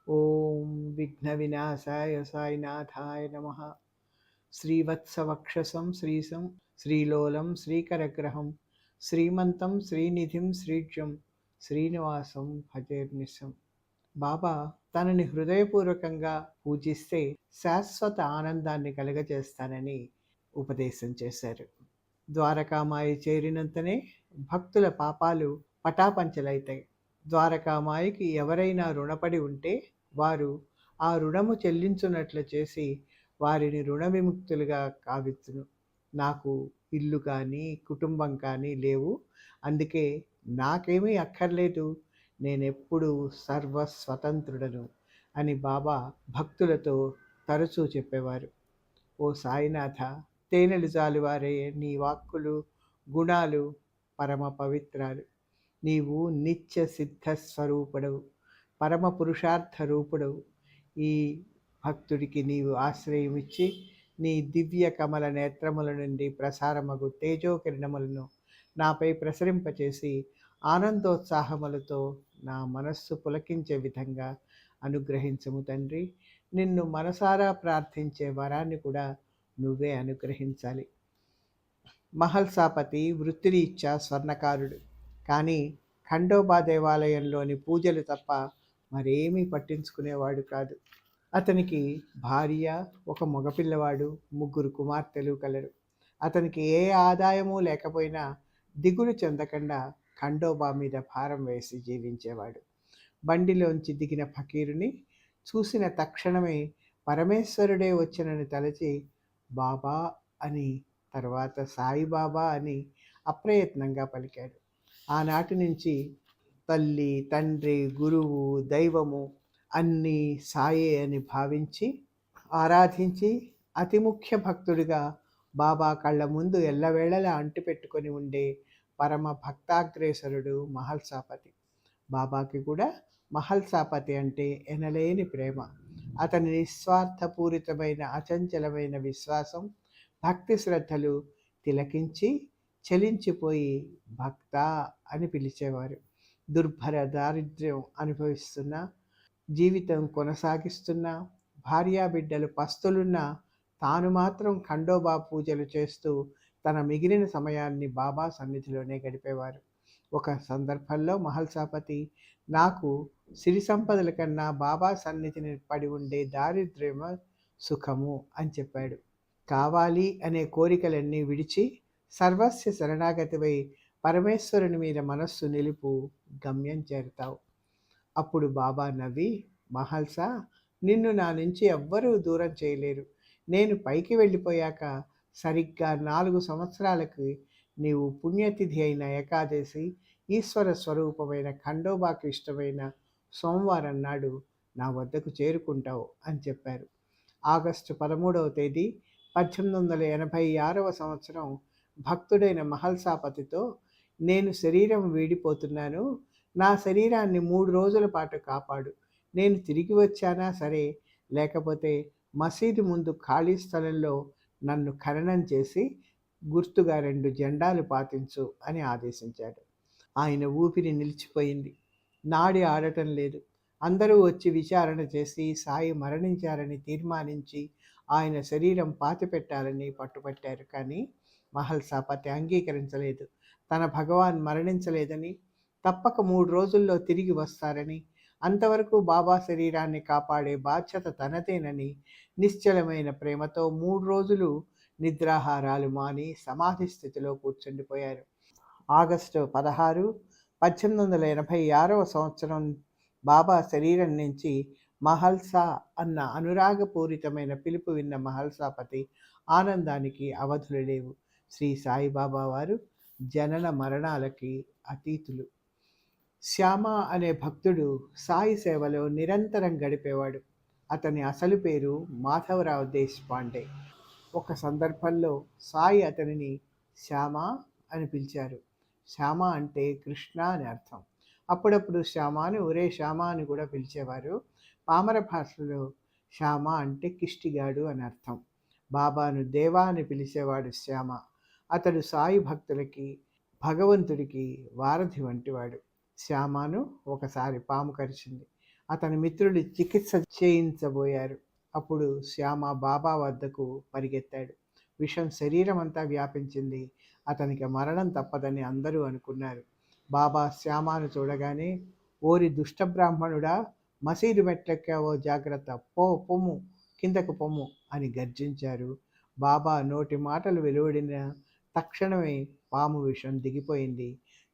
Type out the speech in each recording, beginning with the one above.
ఓం విఘ్న వినాశాయ సాయినాథాయ నమః. శ్రీవత్సవక్షసం శ్రీశం శ్రీలోలం శ్రీకరగ్రహం శ్రీమంతం శ్రీనిధిం శ్రీజ్యం శ్రీనివాసం భజేర్నిశం. బాబా తనని హృదయపూర్వకంగా పూజిస్తే శాశ్వత ఆనందాన్ని కలుగజేస్తానని ఉపదేశం చేశారు. ద్వారకామాయి చేరినంతనే భక్తుల పాపాలు పటాపంచలైతాయి. ద్వారకామాయికి ఎవరైనా రుణపడి ఉంటే వారు ఆ రుణము చెల్లించున్నట్లు చేసి వారిని రుణ విముక్తులుగా కావించును. నాకు ఇల్లు కానీ కుటుంబం కానీ లేవు, అందుకే నాకేమీ అక్కర్లేదు, నేనెప్పుడు సర్వస్వతంత్రుడను అని బాబా భక్తులతో తరచూ చెప్పేవారు. ఓ సాయినాథ, తేనెలు జాలువారే నీ వాక్కులు గుణాలు పరమ పవిత్రాలు. నీవు నిత్య సిద్ధ స్వరూపుడవు, పరమ పురుషార్థ రూపుడవు. ఈ భక్తుడికి నీవు ఆశ్రయం ఇచ్చి నీ దివ్య కమల నేత్రముల నుండి ప్రసారమగు తేజోకిరణములను నాపై ప్రసరింపచేసి ఆనందోత్సాహములతో నా మనస్సు పులకించే విధంగా అనుగ్రహించము తండ్రి. నిన్ను మనసారా ప్రార్థించే వరాన్ని కూడా నువ్వే అనుగ్రహించాలి. మహల్సాపతి వృత్తిరీత్యా స్వర్ణకారుడు, కానీ ఖండోబా దేవాలయంలోని పూజలు తప్ప మరేమీ పట్టించుకునేవాడు కాదు. అతనికి భార్య, ఒక మగపిల్లవాడు, 3 కుమార్తెలు కలరు. అతనికి ఏ ఆదాయము లేకపోయినా దిగులు చెందకుండా ఖండోబా మీద భారం వేసి జీవించేవాడు. బండిలోంచి దిగిన ఫకీరుని చూసిన తక్షణమే పరమేశ్వరుడే వచ్చినని తలచి బాబా అని, తర్వాత సాయిబాబా అని అప్రయత్నంగా పలికాడు. ఆనాటి నుంచి తల్లి, తండ్రి, గురువు, దైవము అన్నీ సాయే అని భావించి ఆరాధించి అతి ముఖ్య భక్తుడిగా బాబా కళ్ళ ముందు ఎల్లవేళలా అంటిపెట్టుకొని ఉండే పరమ భక్తాగ్రేసరుడు మహల్సాపతి. బాబాకి కూడా మహల్సాపతి అంటే ఎనలేని ప్రేమ. అతని నిస్వార్థపూరితమైన అచంచలమైన విశ్వాసం, భక్తి శ్రద్ధలు తిలకించి చలించిపోయి భక్త అని పిలిచేవారు. దుర్భర దారిద్ర్యం అనుభవిస్తున్న, జీవితం కొనసాగిస్తున్న, భార్యాబిడ్డలు పస్తులున్న తాను మాత్రం ఖండోబా పూజలు చేస్తూ తన మిగిలిన సమయాన్ని బాబా సన్నిధిలోనే గడిపేవారు. ఒక సందర్భంలో మహల్సాపతి, నాకు సిరి సంపదల కన్నా బాబా సన్నిధిని పడి ఉండే దారిద్ర్యమ సుఖము అని చెప్పాడు. కావాలి అనే కోరికలన్నీ విడిచి సర్వస్య శరణాగతివై పరమేశ్వరుని మీద మనస్సు నిలుపు, గమ్యం చేరుతావు. అప్పుడు బాబా నవ్వి, మహల్సా, నిన్ను నా నుంచి ఎవ్వరూ దూరం చేయలేరు. నేను పైకి వెళ్ళిపోయాక సరిగ్గా 4 సంవత్సరాలకి నీవు పుణ్యతిథి అయిన ఏకాదశి, ఈశ్వర స్వరూపమైన ఖండోబాకు ఇష్టమైన సోమవారం నాడు నా వద్దకు చేరుకుంటావు అని చెప్పారు. ఆగస్టు 13వ తేదీ 1886 సంవత్సరం భక్తుడైన మహల్సాపతితో, నేను శరీరం వీడిపోతున్నాను, నా శరీరాన్ని 3 రోజుల పాటు కాపాడు. నేను తిరిగి వచ్చానా సరే, లేకపోతే మసీదు ముందు ఖాళీ స్థలంలో నన్ను ఖననం చేసి గుర్తుగా 2 జెండాలు పాతించు అని ఆదేశించాడు. ఆయన ఊపిరి నిలిచిపోయింది, నాడి ఆడటం లేదు. అందరూ వచ్చి విచారణ చేసి సాయి మరణించారని తీర్మానించి ఆయన శరీరం పాతిపెట్టాలని పట్టుపట్టారు. కానీ మహల్సాపతి అంగీకరించలేదు. తన భగవాన్ మరణించలేదని, తప్పక 3 రోజుల్లో తిరిగి వస్తారని, అంతవరకు బాబా శరీరాన్ని కాపాడే బాధ్యత తనదేనని నిశ్చలమైన ప్రేమతో 3 రోజులు నిద్రాహారాలు మాని సమాధి స్థితిలో కూర్చుండిపోయారు. ఆగస్టు 16, 1886 సంవత్సరం బాబా శరీరం నుంచి మహల్సా అన్న అనురాగపూరితమైన పిలుపు విన్న మహల్సాపతి ఆనందానికి అవధులు లేవు. శ్రీ సాయిబాబా వారు జనన మరణాలకి అతీతులు. శ్యామ అనే భక్తుడు సాయి సేవలో నిరంతరం గడిపేవాడు. అతని అసలు పేరు మాధవరావు దేశపాండే. ఒక సందర్భంలో సాయి అతనిని శ్యామ అని పిలిచారు. శ్యామ అంటే కృష్ణ అని అర్థం. అప్పుడప్పుడు శ్యామాని ఒరే శ్యామ అని కూడా పిలిచేవారు. పామర భాషలో శ్యామ అంటే కిష్టిగాడు అని అర్థం. బాబాను దేవా అని పిలిచేవాడు శ్యామ. అతడు సాయి భక్తులకి, భగవంతుడికి వారధి వంటివాడు. శ్యామను ఒకసారి పాము కరిచింది. అతని మిత్రులు చికిత్స చేయించబోయారు. అప్పుడు శ్యామ బాబా వద్దకు పరిగెత్తాడు. విషం శరీరం అంతా వ్యాపించింది. అతనికి మరణం తప్పదని అందరూ అనుకున్నారు. బాబా శ్యామను చూడగానే, ఓరి దుష్ట బ్రాహ్మణుడా, మసీదు మెట్లెక్కావో జాగ్రత్త, పొమ్ము, కిందకు పొమ్ము అని గర్జించారు. బాబా నోటి మాటలు వెలువడిన తక్షణమే పాము విషం దిగిపోయింది.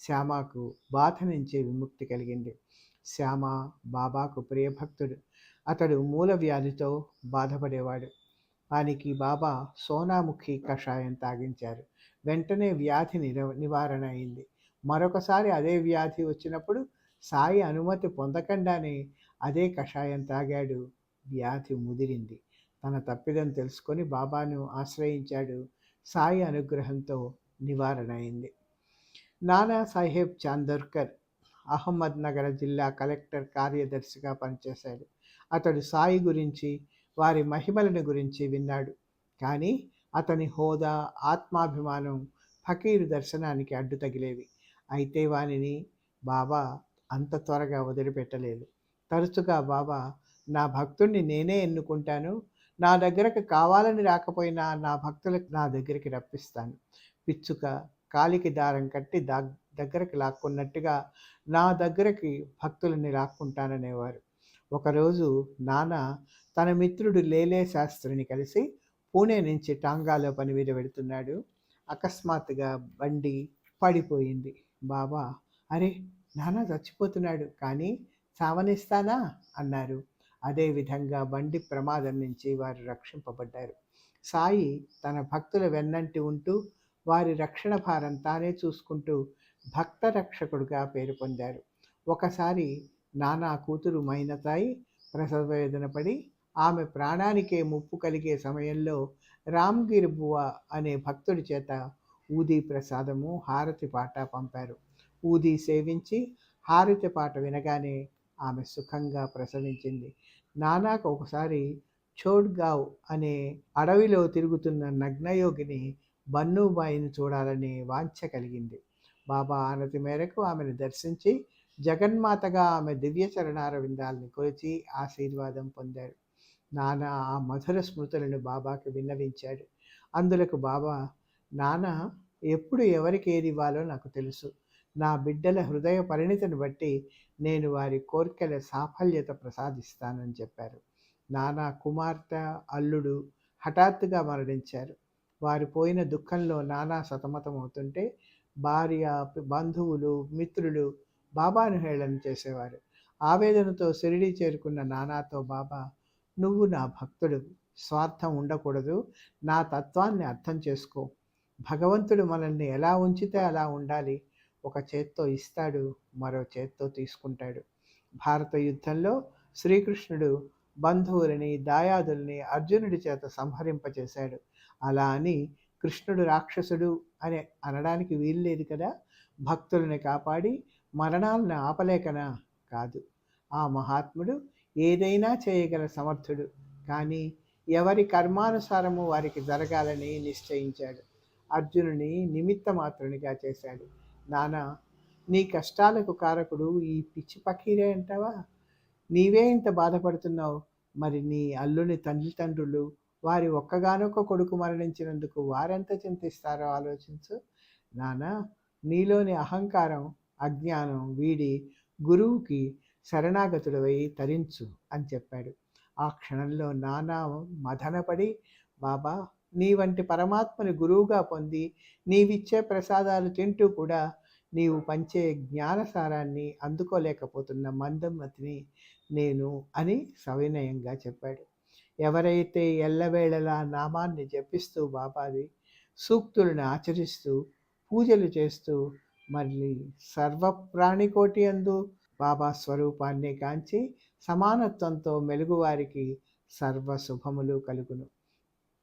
శ్యామకు బాధ నుంచి విముక్తి కలిగింది. శ్యామ బాబాకు ప్రియభక్తుడు. అతడు మూల వ్యాధితో బాధపడేవాడు. వానికి బాబా సోనాముఖి కషాయం తాగించారు. వెంటనే వ్యాధి నివారణ అయింది. మరొకసారి అదే వ్యాధి వచ్చినప్పుడు సాయి అనుమతి పొందకుండానే అదే కషాయం తాగాడు. వ్యాధి ముదిరింది. తన తప్పిదం తెలుసుకొని బాబాను ఆశ్రయించాడు. సాయి అనుగ్రహంతో నివారణ అయింది. నానా సాహెబ్ చాందోర్కర్ అహ్మద్ నగర్ జిల్లా కలెక్టర్ కార్యదర్శిగా పనిచేశాడు. అతడు సాయి గురించి, వారి మహిమలను గురించి విన్నాడు. కానీ అతని హోదా, ఆత్మాభిమానం ఫకీరు దర్శనానికి అడ్డు తగిలేవి. అయితే వానిని బాబా అంత త్వరగా వదిలిపెట్టలేదు. తరచుగా బాబా, నా భక్తుణ్ణి నేనే ఎన్నుకుంటాను, నా దగ్గరకు కావాలని రాకపోయినా నా భక్తులకు నా దగ్గరికి రప్పిస్తాను. పిచ్చుక కాలికి దారం కట్టి దగ్గరికి లాక్కున్నట్టుగా నా దగ్గరికి భక్తులని లాక్కుంటాననేవారు. ఒకరోజు నాన్న తన మిత్రుడు లేలే శాస్త్రిని కలిసి పూణే నుంచి టాంగాలో పని మీద వెళుతున్నాడు. అకస్మాత్తుగా బండి పడిపోయింది. బాబా, అరే, నాన్న చచ్చిపోతున్నాడు, కానీ చావనిస్తానా అన్నారు. అదేవిధంగా బండి ప్రమాదం నుంచి వారు రక్షింపబడ్డారు. సాయి తన భక్తుల వెన్నంటి ఉంటూ వారి రక్షణ భారం తానే చూసుకుంటూ భక్త రక్షకుడుగా పేరు పొందారు. ఒకసారి నానా కూతురు మైనతాయి ప్రసవ వేదన పడి ఆమె ప్రాణానికే ముప్పు కలిగే సమయంలో రామ్గిరి బువ అనే భక్తుడి చేత ఊదీ ప్రసాదము, హారతి పాట పంపారు. ఊదీ సేవించి హారతి పాట వినగానే ఆమె సుఖంగా ప్రసవించింది. నానాకు ఒకసారి చోడ్గావ్ అనే అడవిలో తిరుగుతున్న నగ్నయోగిని బన్నూబాయిని చూడాలనే వాంఛ కలిగింది. బాబా ఆనతి మేరకు ఆమెను దర్శించి జగన్మాతగా ఆమె దివ్య చరణార విందాలని కొలిచి ఆశీర్వాదం పొందారు. నాన్న ఆ మధుర స్మృతులను బాబాకు విన్నవించాడు. అందులకు బాబా, నాన్న ఎప్పుడు ఎవరికి ఏది ఇవ్వాలో నాకు తెలుసు. నా బిడ్డల హృదయ పరిణితిని బట్టి నేను వారి కోరికల సాఫల్యత ప్రసాదిస్తానని చెప్పారు. నానా కుమార్తె, అల్లుడు హఠాత్తుగా మరణించారు. వారు పోయిన దుఃఖంలో నానా సతమతమవుతుంటే భార్య, బంధువులు, మిత్రులు బాబాను హేళన చేసేవారు. ఆవేదనతో షిరిడీ చేరుకున్న నానాతో బాబా, నువ్వు నా భక్తుడు, స్వార్థం ఉండకూడదు, నా తత్వాన్ని అర్థం చేసుకో. భగవంతుడు మనల్ని ఎలా ఉంచితే అలా ఉండాలి. ఒక చేత్తో ఇస్తాడు, మరో చేత్తో తీసుకుంటాడు. భారత యుద్ధంలో శ్రీకృష్ణుడు బంధువులని, దాయాదుల్ని అర్జునుడి చేత సంహరింపచేశాడు. అలా అని కృష్ణుడు రాక్షసుడు అని అనడానికి వీల్లేదు కదా. భక్తులని కాపాడి మరణాలను ఆపలేకనా? కాదు. ఆ మహాత్ముడు ఏదైనా చేయగల సమర్థుడు. కానీ ఎవరి కర్మానుసారము వారికి జరగాలని నిశ్చయించాడు. అర్జునుని నిమిత్త మాత్రునిగా చేశాడు. నానా, నీ కష్టాలకు కారకుడు ఈ పిచ్చి పకీరే అంటావా? నీవే ఇంత బాధపడుతున్నావు, మరి నీ అల్లుని తల్లిదండ్రులు, వారి ఒక్కగానొక్క కొడుకు మరణించినందుకు వారెంత చింతిస్తారో ఆలోచించు. నానా, నీలోని అహంకారం, అజ్ఞానం వీడి గురువుకి శరణాగతుడవై తరించు అని చెప్పాడు. ఆ క్షణంలో నానా మదనపడి, బాబా, నీ వంటి పరమాత్మని గురువుగా పొంది నీవిచ్చే ప్రసాదాలు తింటూ కూడా నీవు పంచే జ్ఞానసారాన్ని అందుకోలేకపోతున్న మందమతిని నేను అని సవినయంగా చెప్పాడు. ఎవరైతే ఎల్లవేళలా నామాన్ని జపిస్తూ బాబాది సూక్తులను ఆచరిస్తూ పూజలు చేస్తూ మళ్ళీ సర్వప్రాణికోటి అందు బాబా స్వరూపాన్ని కాంచి సమానత్వంతో మెలుగువారికి సర్వశుభములు కలుగును.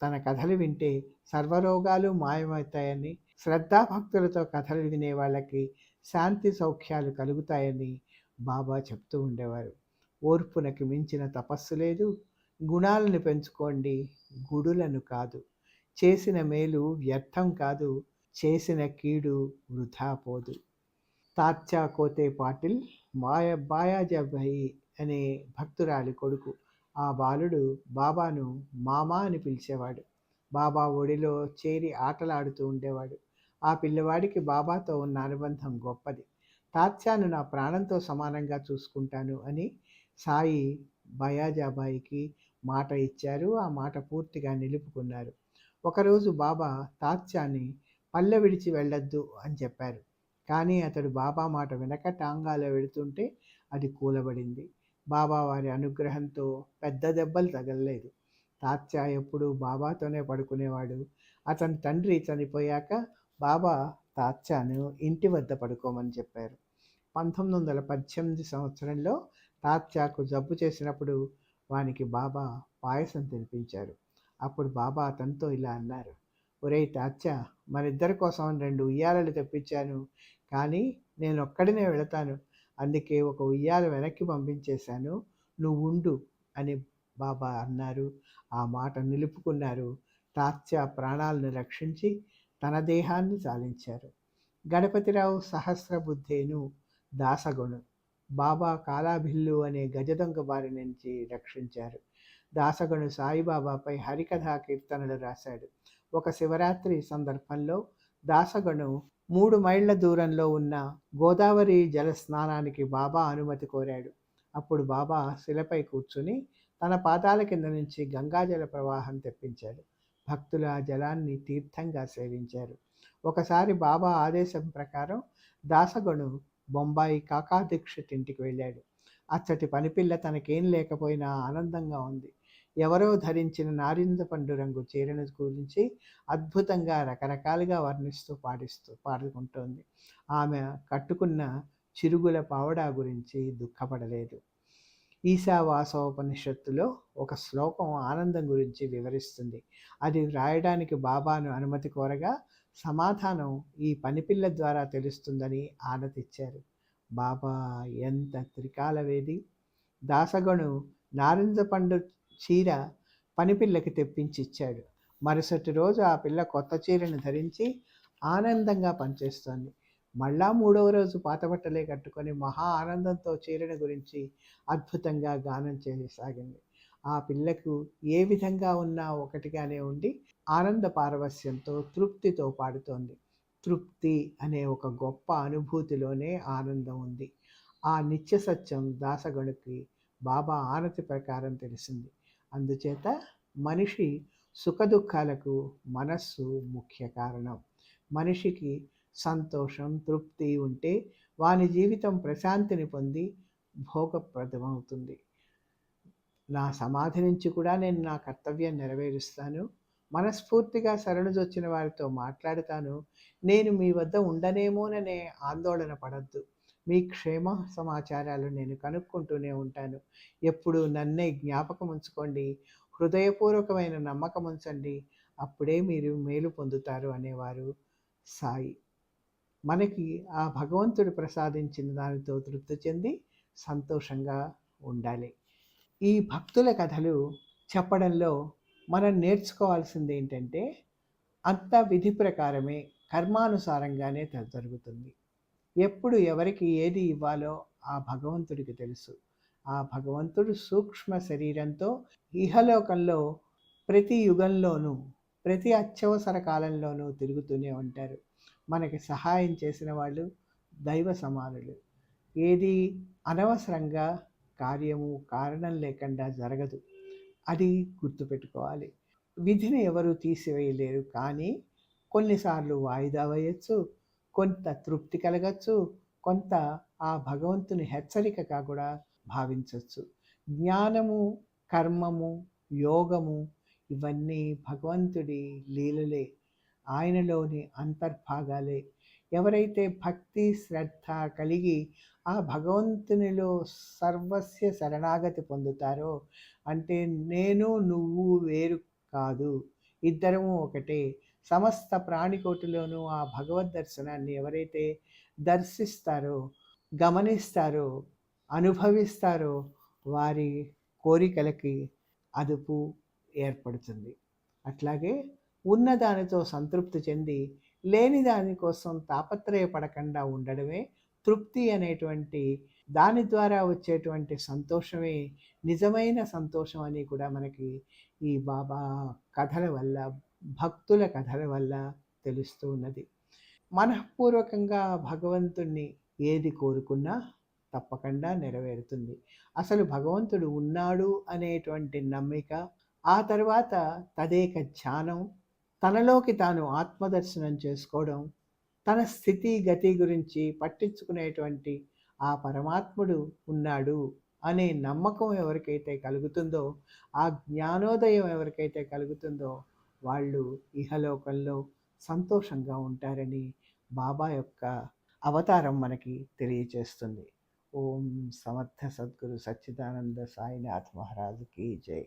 తన కథలు వింటే సర్వరోగాలు మాయమవుతాయని, శ్రద్ధాభక్తులతో కథలు వినే వాళ్ళకి శాంతి సౌఖ్యాలు కలుగుతాయని బాబా చెప్తూ ఉండేవారు. ఓర్పునకి మించిన తపస్సు లేదు. గుణాలను పెంచుకోండి, గుడులను కాదు. చేసిన మేలు వ్యర్థం కాదు, చేసిన కీడు వృధా పోదు. తాత్యా కోతే పాటిల్ బాయాజాభాయి అనే భక్తురాలి కొడుకు. ఆ బాలుడు బాబాను మామా అని పిలిచేవాడు. బాబా ఒడిలో చేరి ఆటలాడుతూ ఉండేవాడు. ఆ పిల్లవాడికి బాబాతో ఉన్న అనుబంధం గొప్పది. తాత్యాను నా ప్రాణంతో సమానంగా చూసుకుంటాను అని సాయి బయాజాబాయికి మాట ఇచ్చారు. ఆ మాట పూర్తిగా నిలుపుకున్నారు. ఒకరోజు బాబా తాత్యాని పల్లె విడిచి వెళ్ళొద్దు అని చెప్పారు. కానీ అతడు బాబా మాట వినక టాంగాలో వెళుతుంటే అది కూలబడింది. బాబా వారి అనుగ్రహంతో పెద్ద దెబ్బలు తగలలేదు. తాత్యా ఎప్పుడూ బాబాతోనే పడుకునేవాడు. అతని తండ్రి చనిపోయాక బాబా తాత్యాను ఇంటి వద్ద పడుకోమని చెప్పారు. 1918 సంవత్సరంలో తాత్యాకు జబ్బు చేసినప్పుడు వానికి బాబా పాయసం తినిపించారు. అప్పుడు బాబా అతనితో ఇలా అన్నారు: ఒరేయ్ తాత్యా, మనిద్దరి కోసం 2 ఉయ్యాలలు తెప్పించాను, కానీ నేను ఒక్కడినే వెళతాను. అందుకే ఒక ఉయ్యాల వెనక్కి పంపించేశాను. నువ్వు ఉండు అని బాబా అన్నారు. ఆ మాట నిలుపుకున్నారు. తాత్యా ప్రాణాలను రక్షించి తన దేహాన్ని చాలించారు. గణపతిరావు సహస్రబుద్ధేను దాసగొను బాబా కాలాభిల్లు అనే గజదొంగ బారి నుంచి రక్షించారు. దాసగను సాయిబాబాపై హరికథా కీర్తనలు రాశాడు. ఒక శివరాత్రి సందర్భంలో దాసగను 3 మైళ్ళ దూరంలో ఉన్న గోదావరి జల స్నానానికి బాబా అనుమతి కోరాడు. అప్పుడు బాబా శిలపై కూర్చుని తన పాదాల కింద నుంచి గంగాజల ప్రవాహం తెప్పించాడు. భక్తులు ఆ జలాన్ని తీర్థంగా సేవించారు. ఒకసారి బాబా ఆదేశం ప్రకారం దాసగను బొంబాయి కాకా దీక్షిత్ ఇంటికి వెళ్ళాడు. అచ్చటి పనిపిల్ల తనకేం లేకపోయినా ఆనందంగా ఉంది. ఎవరో ధరించిన నారింజ పండు రంగు చీరను గురించి అద్భుతంగా రకరకాలుగా వర్ణిస్తూ పాడుకుంటోంది. ఆమె కట్టుకున్న చిరుగుల పావడా గురించి దుఃఖపడలేదు. ఈశావాసోపనిషత్తులో ఒక శ్లోకం ఆనందం గురించి వివరిస్తుంది. అది వ్రాయడానికి బాబాను అనుమతి కోరగా సమాధానం ఈ పనిపిల్ల ద్వారా తెలుస్తుందని ఆనతిచ్చారు. బాబా ఎంత త్రికాలవేది! దాసగను నారింజ పండు చీర పనిపిల్లకి తెప్పించిచ్చాడు. మరుసటి రోజు ఆ పిల్ల కొత్త చీరను ధరించి ఆనందంగా పనిచేస్తోంది. మళ్ళా 3వ రోజు పాత బట్టలే కట్టుకొని మహా ఆనందంతో చీరను గురించి అద్భుతంగా గానం చేయసాగింది. ఆ పిల్లకు ఏ విధంగా ఉన్నా ఒకటిగానే ఉండి ఆనంద పారవస్యంతో తృప్తితో పాడుతోంది. తృప్తి అనే ఒక గొప్ప అనుభూతిలోనే ఆనందం ఉంది. ఆ నిత్య సత్యం దాసగణుకి బాబా ఆనతి ప్రకారం తెలిసింది. అందుచేత మనిషి సుఖదుఖాలకు మనస్సు ముఖ్య కారణం. మనిషికి సంతోషం, తృప్తి ఉంటే వాని జీవితం ప్రశాంతిని పొంది భోగప్రదమవుతుంది. నా సమాధి నుంచి కూడా నేను నా కర్తవ్యం నెరవేరుస్తాను. మనస్ఫూర్తిగా శరణుజొచ్చిన వారితో మాట్లాడుతాను. నేను మీ వద్ద ఉండనేమోననే ఆందోళన పడద్దు. మీ క్షేమ సమాచారాలు నేను కనుక్కుంటూనే ఉంటాను. ఎప్పుడు నన్నే జ్ఞాపకం ఉంచుకోండి. హృదయపూర్వకమైన నమ్మకం ఉంచండి. అప్పుడే మీరు మేలు పొందుతారు అనేవారు సాయి. మనకి ఆ భగవంతుడు ప్రసాదించిన దానితో తృప్తి చెంది సంతోషంగా ఉండాలి. ఈ భక్తుల కథలు చెప్పడంలో మనం నేర్చుకోవాల్సింది ఏంటంటే, అంతా విధి ప్రకారమే, కర్మానుసారంగానే జరుగుతుంది. ఎప్పుడు ఎవరికి ఏది ఇవ్వాలో ఆ భగవంతుడికి తెలుసు. ఆ భగవంతుడు సూక్ష్మ శరీరంతో ఇహలోకంలో ప్రతి యుగంలోనూ ప్రతి అత్యవసర కాలంలోనూ తిరుగుతూనే ఉంటారు. మనకి సహాయం చేసిన వాళ్ళు దైవ సమానులు. ఏది అనవసరంగా కార్యము కారణం లేకుండా జరగదు. అది గుర్తుపెట్టుకోవాలి. విధిని ఎవరు తీసివేయలేరు, కానీ కొన్నిసార్లు వాయిదా వేయచ్చు, కొంత తృప్తి కలగచ్చు, కొంత ఆ భగవంతుని హెచ్చరికగా కూడా భావించవచ్చు. జ్ఞానము, కర్మము, యోగము ఇవన్నీ భగవంతుడి లీలలే, ఆయనలోని అంతర్భాగాలే. ఎవరైతే భక్తి శ్రద్ధ కలిగి ఆ భగవంతునిలో సర్వస్య శరణాగతి పొందుతారో, అంటే నేను నువ్వు వేరు కాదు, ఇద్దరము ఒకటే, సమస్త ప్రాణికోటిలోనూ ఆ భగవద్ దర్శనాన్ని ఎవరైతే దర్శిస్తారో, గమనిస్తారో, అనుభవిస్తారో వారి కోరికలకి అదుపు ఏర్పడుతుంది. అట్లాగే ఉన్నదానితో సంతృప్తి చెంది లేని దానికోసం తాపత్రయపడకుండా ఉండడమే తృప్తి అనేటువంటి దాని ద్వారా వచ్చేటువంటి సంతోషమే నిజమైన సంతోషం అని కూడా మనకి ఈ బాబా కథల వల్ల, భక్తుల కథల వల్ల తెలుస్తూ ఉన్నది. మనఃపూర్వకంగా భగవంతుణ్ణి ఏది కోరుకున్నా తప్పకుండా నెరవేరుతుంది. అసలు భగవంతుడు ఉన్నాడు అనేటువంటి నమ్మిక, ఆ తర్వాత తదేక ధ్యానం, తనలోకి తాను ఆత్మదర్శనం చేసుకోవడం, తన స్థితి గతి గురించి పట్టించుకునేటువంటి ఆ పరమాత్ముడు ఉన్నాడు అనే నమ్మకం ఎవరికైతే కలుగుతుందో, ఆ జ్ఞానోదయం ఎవరికైతే కలుగుతుందో వాళ్ళు ఇహలోకంలో సంతోషంగా ఉంటారని బాబా యొక్క అవతారం మనకి తెలియచేస్తుంది. ఓం సమర్థ సద్గురు సచ్చిదానంద సాయినాథ్ మహారాజుకి జై.